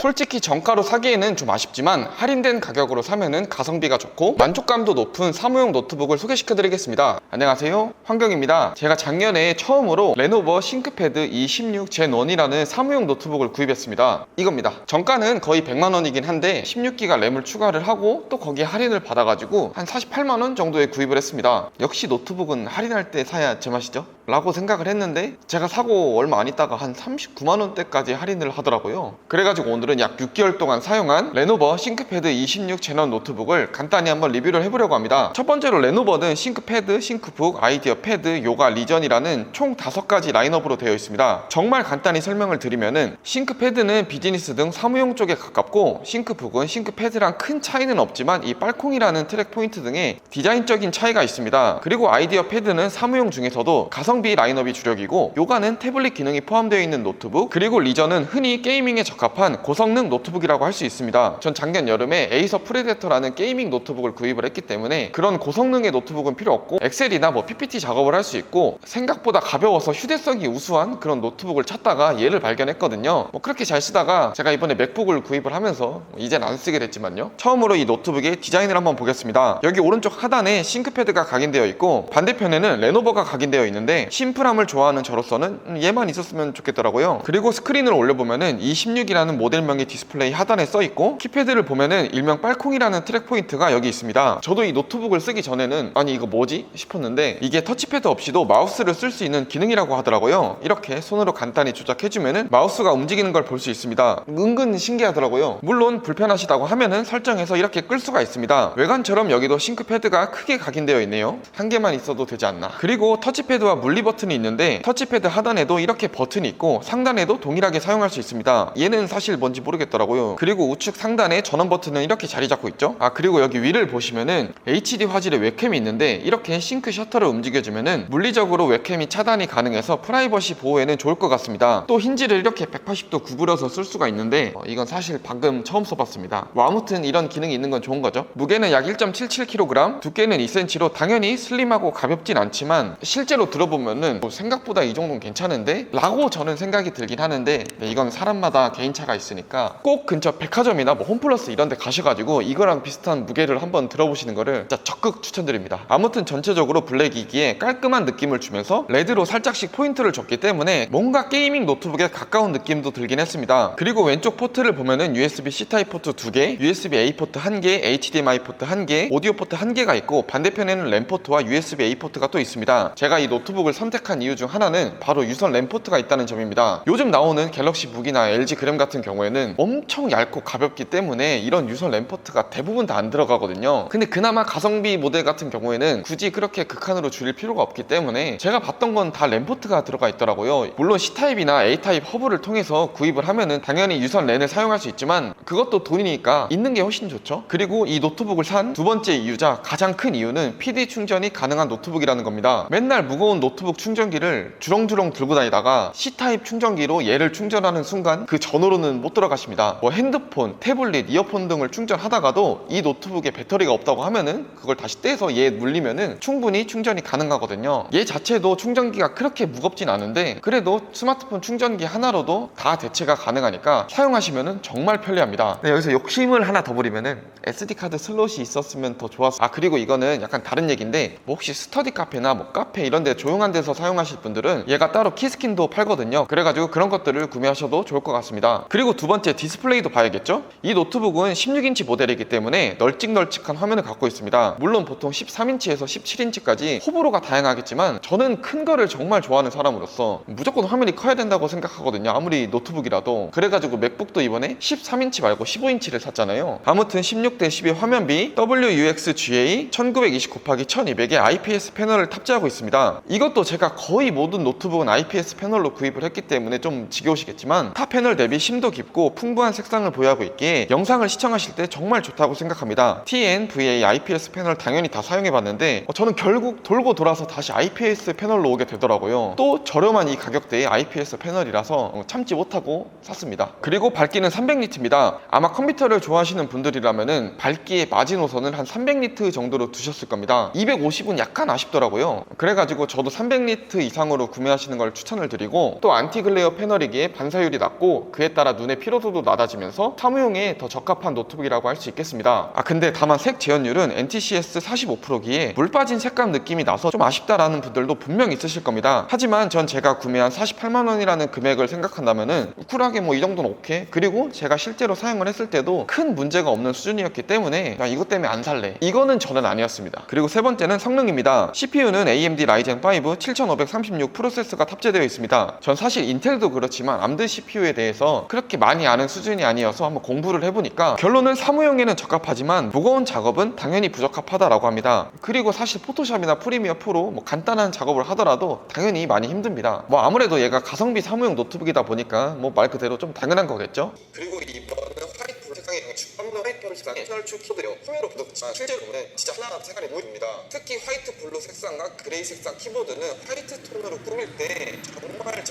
솔직히 정가로 사기에는 좀 아쉽지만 할인된 가격으로 사면은 가성비가 좋고 만족감도 높은 사무용 노트북을 소개시켜드리겠습니다. 안녕하세요, 환경입니다. 제가 작년에 처음으로 레노버 싱크패드 E16 Gen1이라는 사무용 노트북을 구입했습니다. 이겁니다. 정가는 거의 100만원이긴 한데 16기가 램을 추가를 하고 또 거기에 할인을 받아가지고 한 48만원 정도에 구입을 했습니다. 역시 노트북은 할인할 때 사야 제맛이죠? 라고 생각을 했는데 제가 사고 얼마 안 있다가 한 39만원대까지 할인을 하더라고요. 그래가지고 오늘은 약 6개월 동안 사용한 레노버 싱크패드 E16 Gen1 노트북을 간단히 한번 리뷰를 해보려고 합니다. 첫 번째로 레노버는 싱크패드, 싱크북, 아이디어 패드, 요가, 리전이라는 총 5가지 라인업으로 되어 있습니다. 정말 간단히 설명을 드리면은 싱크패드는 비즈니스 등 사무용 쪽에 가깝고 싱크북은 싱크패드랑 큰 차이는 없지만 이 빨콩이라는 트랙 포인트 등의 디자인적인 차이가 있습니다. 그리고 아이디어 패드는 사무용 중에서도 가성비 라인업이 주력이고 요가는 태블릿 기능이 포함되어 있는 노트북, 그리고 리전은 흔히 게이밍에 적합한 고성능 노트북이라고 할 수 있습니다. 전 작년 여름에 에이서 프레데터라는 게이밍 노트북을 구입을 했기 때문에 그런 고성능의 노트북은 필요 없고 엑셀이나 PPT 작업을 할 수 있고 생각보다 가벼워서 휴대성이 우수한 그런 노트북을 찾다가 얘를 발견했거든요. 그렇게 잘 쓰다가 제가 이번에 맥북을 구입을 하면서 이젠 안 쓰게 됐지만요, 처음으로 이 노트북의 디자인을 한번 보겠습니다. 여기 오른쪽 하단에 싱크패드가 각인되어 있고 반대편에는 레노버가 각인되어 있는데 심플함을 좋아하는 저로서는 얘만 있었으면 좋겠더라고요. 그리고 스크린을 올려보면은 E16이라는 모델명이 디스플레이 하단에 써있고 키패드를 보면은 일명 빨콩이라는 트랙 포인트가 여기 있습니다. 저도 이 노트북을 쓰기 전에는 아니 이거 뭐지? 싶었는데 이게 터치패드 없이도 마우스를 쓸 수 있는 기능이라고 하더라고요. 이렇게 손으로 간단히 조작해주면은 마우스가 움직이는 걸 볼 수 있습니다. 은근 신기하더라고요. 물론 불편하시다고 하면은 설정해서 이렇게 끌 수가 있습니다. 외관처럼 여기도 싱크패드가 크게 각인되어 있네요. 한 개만 있어도 되지 않나. 그리고 터치패드와 물리 버튼이 있는데 터치패드 하단에도 이렇게 버튼이 있고 상단에도 동일하게 사용할 수 있습니다. 얘는 사실 뭔지 모르겠더라고요. 그리고 우측 상단에 전원 버튼은 이렇게 자리 잡고 있죠. 그리고 여기 위를 보시면은 HD 화질의 웹캠이 있는데 이렇게 싱크 셔터를 움직여주면은 물리적으로 웹캠이 차단이 가능해서 프라이버시 보호에는 좋을 것 같습니다. 또 힌지를 이렇게 180도 구부려서 쓸 수가 있는데 이건 사실 방금 처음 써봤습니다. 아무튼 이런 기능이 있는 건 좋은 거죠. 무게는 약 1.77kg, 두께는 2cm로 당연히 슬림하고 가볍진 않지만 실제로 들어보면은 생각보다 이 정도는 괜찮은데? 라고 저는 생각이 들긴 하는데 이건 사람마다 개인차가 있으니까 꼭 근처 백화점이나 홈플러스 이런 데 가셔가지고 이거랑 비슷한 무게를 한번 들어보시는 거를 진짜 적극 추천드립니다. 아무튼 전체적으로 블랙이기에 깔끔한 느낌을 주면서 레드로 살짝씩 포인트를 줬기 때문에 뭔가 게이밍 노트북에 가까운 느낌도 들긴 했습니다. 그리고 왼쪽 포트를 보면은 USB-C 타입 포트 2개, USB-A 포트 1개, HDMI 포트 1개, 오디오 포트 1개가 있고 반대편에는 램 포트와 USB-A 포트가 또 있습니다. 제가 이 노트북을 선택한 이유 중 하나는 바로 유선 램 포트가 있다는 점입니다. 요즘 나오는 갤럭시 북이나 LG 그램 같은 경우에는 엄청 얇고 가볍기 때문에 이런 유선 램 포트가 대부분 다 안 들어가거든요. 근데 그나마 가성비 모델 같은 경우에는 굳이 그렇게 극한으로 줄일 필요가 없기 때문에 제가 봤던 건 다 램 포트가 들어가 있더라고요. 물론 C타입이나 A타입 허브를 통해서 구입을 하면은 당연히 유선 랜을 사용할 수 있지만 그것도 돈이니까 있는 게 훨씬 좋죠. 그리고 이 노트북을 산 두 번째 이유자, 가장 큰 이유는 PD 충전이 가능한 노트북이라는 겁니다. 맨날 무거운 노트북 충전기를 주렁주렁 들고 다니다가 C타입 충전기로 얘를 충전하는 순간 그 전후로는 못 들어가십니다. 핸드폰, 태블릿, 이어폰 등을 충전하다가도 이 노트북에 배터리가 없다고 하면은 그걸 다시 떼서 얘 물리면은 충분히 충전이 가능하거든요. 얘 자체도 충전기가 그렇게 무겁진 않은데 그래도 스마트폰 충전기 하나로도 다 대체가 가능하니까 사용하시면은 정말 편리합니다. 여기서 욕심을 하나 더 부리면은 SD카드 슬롯이 있었으면 더 좋았어. 그리고 이거는 약간 다른 얘기인데 혹시 스터디 카페나 카페 이런 데 조용한 데서 사용하실 분들은 얘가 따로 키스킨도 팔거든요. 그래가지고 그런 것들을 구매하셔도 좋을 것 같습니다. 그리고 두 번째, 디스플레이도 봐야겠죠? 이 노트북은 16인치 모델이기 때문에 널찍널찍한 화면을 갖고 있습니다. 물론 보통 13인치에서 17인치까지 호불호가 다양하겠지만 저는 큰 거를 정말 좋아하는 사람으로서 무조건 화면이 커야 된다고 생각하거든요. 아무리 노트북이라도. 그래가지고 맥북도 이번에 13인치 말고 15인치를 샀잖아요. 아무튼 16:12 화면비 WUXGA 1920x1200의 IPS 패널을 탑재하고 있습니다. 이것도 제가 거의 모든 노트북은 IPS 패널로 구입을 했기 때문에 좀 지겨우시겠지만 타 패널 대비 심도 깊고 풍부한 색상을 보유하고 있기에 영상을 시청하실 때 정말 좋다고 생각합니다. TNVA IPS 패널 당연히 다 사용해봤는데 저는 결국 돌고 돌아서 다시 IPS 패널로 오게 되더라고요. 또 저렴한 이 가격대의 IPS 패널이라서 참지 못하고 샀습니다. 그리고 밝기는 300니트입니다. 아마 컴퓨터를 좋아하시는 분들이라면은 밝기의 마지노선을 한 300니트 정도로 두셨을 겁니다. 250은 약간 아쉽더라고요. 그래가지고 저도 300니트 이상으로 구매하시는 걸 추천을 드리고 또 안티 글레어 패널이기에 반사율이 낮고 그에 따라 눈에 피로 피로도도 낮아지면서 사무용에 더 적합한 노트북이라고 할 수 있겠습니다. 근데 다만 색 재현율은 NTCS 45%기에 물 빠진 색감 느낌이 나서 좀 아쉽다라는 분들도 분명 있으실 겁니다. 하지만 전 제가 구매한 48만 원이라는 금액을 생각한다면은 쿨하게 뭐 이 정도는 오케이. 그리고 제가 실제로 사용을 했을 때도 큰 문제가 없는 수준이었기 때문에 이것 때문에 안 살래, 이거는 저는 아니었습니다. 그리고 세 번째는 성능입니다. CPU는 AMD Ryzen 5 7536 프로세서가 탑재되어 있습니다. 전 사실 인텔도 그렇지만 암드 CPU에 대해서 그렇게 많이 아는 수준이 아니어서 한번 공부를 해보니까 결론은 사무용에는 적합하지만 무거운 작업은 당연히 부적합하다라고 합니다. 그리고 사실 포토샵이나 프리미어 프로 뭐 간단한 작업을 하더라도 당연히 많이 힘듭니다. 뭐 아무래도 얘가 가성비 사무용 노트북이다 보니까 뭐 말 그대로 좀 당연한 거겠죠. 그리고 이번은 화이트 색상의 없는 화이트 색상의 철축 키보드요. 카메라도 그렇지만 실제로는 진짜 하나하나 색깔이 보입니다. 특히 화이트 블루 색상과 그레이 색상 키보드는 화이트 톤으로 꾸밀 때 정말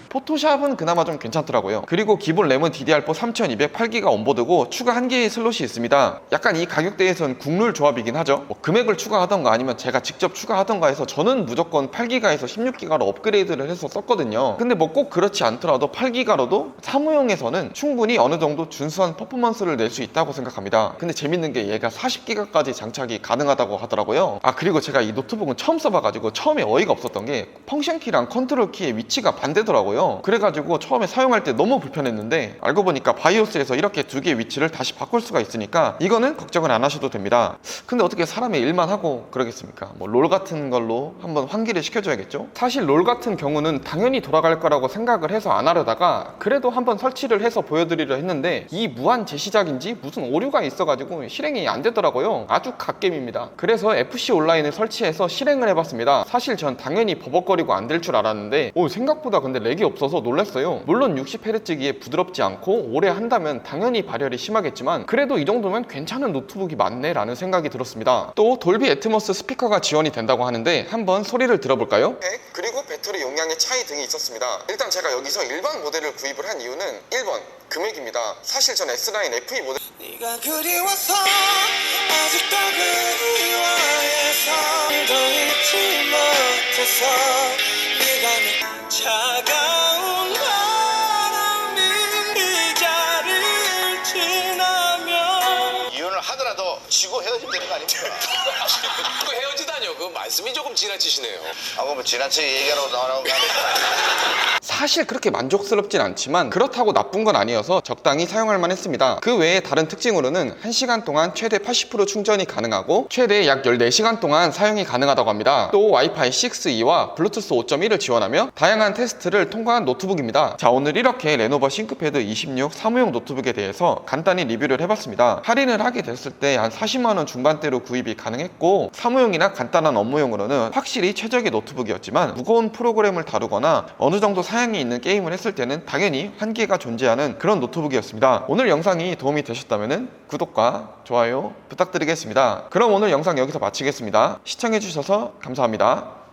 포토샵은 그나마 좀 괜찮더라고요. 그리고 기본 램은 DDR4 3200 8기가 온보드고 추가 1개의 슬롯이 있습니다. 약간 이 가격대에선 국룰 조합이긴 하죠. 뭐 금액을 추가하던가 아니면 제가 직접 추가하던가 해서 저는 무조건 8기가에서 16기가로 업그레이드를 해서 썼거든요. 근데 뭐 꼭 그렇지 않더라도 8기가로도 사무용에서는 충분히 어느 정도 준수한 퍼포먼스를 낼 수 있다고 생각합니다. 근데 재밌는 게 얘가 40기가까지 장착이 가능하다고 하더라고요. 그리고 제가 이 노트북은 처음 써봐가지고 처음에 어이가 없었던 게 펑션 키랑 컨트롤 키의 위치가 반대더라고요. 그래가지고 처음에 사용할 때 너무 불편했는데 알고 보니까 바이오스에서 이렇게 두 개의 위치를 다시 바꿀 수가 있으니까 이거는 걱정을 안 하셔도 됩니다. 근데 어떻게 사람이 일만 하고 그러겠습니까? 뭐 롤 같은 걸로 한번 환기를 시켜줘야겠죠? 사실 롤 같은 경우는 당연히 돌아갈 거라고 생각을 해서 안 하려다가 그래도 한번 설치를 해서 보여드리려 했는데 이 무한 재시작인지 무슨 오류가 있어가지고 실행이 안 되더라고요. 아주 갓겜입니다. 그래서 FC 온라인을 설치해서 실행을 해봤습니다. 사실 전 당연히 버벅거리고 안 될 줄 알았는데 생각보다 근데 렉이 없어서 놀랐어요. 물론 60Hz기에 부드럽지 않고 오래 한다면 당연히 발열이 심하겠지만 그래도 이 정도면 괜찮은 노트북이 맞네 라는 생각이 들었습니다. 또 돌비 애트모스 스피커가 지원이 된다고 하는데 한번 소리를 들어볼까요? 그리고 배터리 용량의 차이 등이 있었습니다. 일단 제가 여기서 일반 모델을 구입을 한 이유는 1번 금액입니다. 사실 전 S9 FE 모델 네가 그리워서 아직도 그리워해서 더 잊지 못해서 네가 차가운 바람이 이 자리를 지나면 이혼을 하더라도 지고 헤어지면 되는 거 아닙니까? 그 헤어지다뇨. 그 말씀이 조금 지나치시네요. 뭐 지나치게 얘기하라고 나오라고 사실 그렇게 만족스럽진 않지만 그렇다고 나쁜 건 아니어서 적당히 사용할 만 했습니다. 그 외에 다른 특징으로는 1시간 동안 최대 80% 충전이 가능하고 최대 약 14시간 동안 사용이 가능하다고 합니다. 또 와이파이 6E와 블루투스 5.1을 지원하며 다양한 테스트를 통과한 노트북입니다. 자, 오늘 이렇게 레노버 싱크패드 26 사무용 노트북에 대해서 간단히 리뷰를 해봤습니다. 할인을 하게 됐을 때 한 40만원 중반대로 구입이 가능했고 사무용이나 간단한 업무용으로는 확실히 최적의 노트북이었지만 무거운 프로그램을 다루거나 어느 정도 사양이 있는 게임을 했을 때는 당연히 한계가 존재하는 그런 노트북이었습니다. 오늘 영상이 도움이 되셨다면 구독과 좋아요 부탁드리겠습니다. 그럼 오늘 영상 여기서 마치겠습니다. 시청해주셔서 감사합니다.